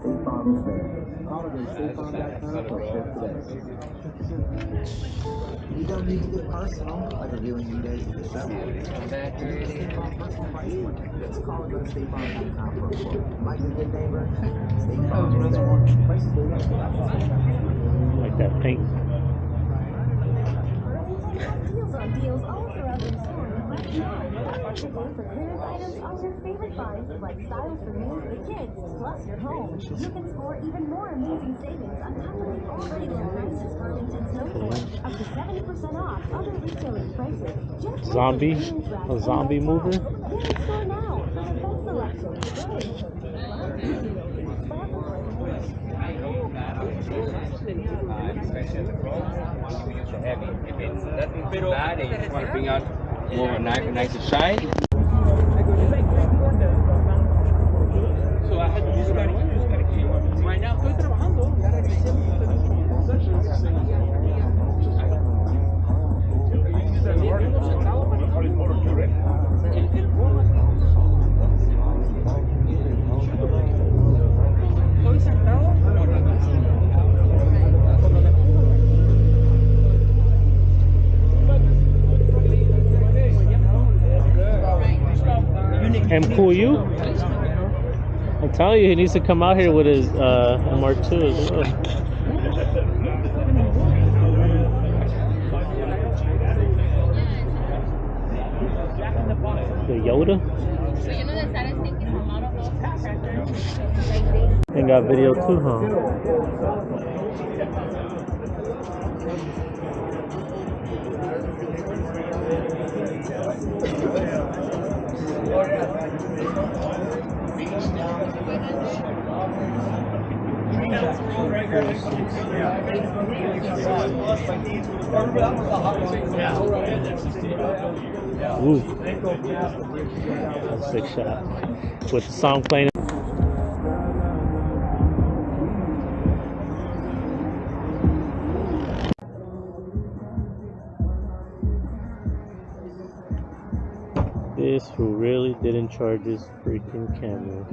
State Farm is there. Call it at statefarm.com or quote today. You don't need to get personal, like reviewing your days at the show. To get the State Farm personal price plan, just call or go to statefarm.com for a quote. Like a good neighbor, State Farm is there. Prices may vary. Like that pink. Deals on deals all throughout the store right now. Hurry today for clearance items on your favorite finds like styles for you, the kids, plus your home. You can score even more amazing savings on companies already low prices Burlington Snowfall. Up to 70% off other retailer prices. Just Zombie? A zombie mover? Get in store now for the best selection. Especially at the pro, you use the heavy. If it's nothing too bad and you just want to bring out more of a nicer shine. So I had to use that. Right now estoy trabajando. Ya regresé. Estoy sentado. MQU? I'm telling you, he needs to come out here with his MR2 as well. The Yoda? And got video too, huh? Ooh, that's a sick shot. With the song playing. This who really didn't charge his freaking camera.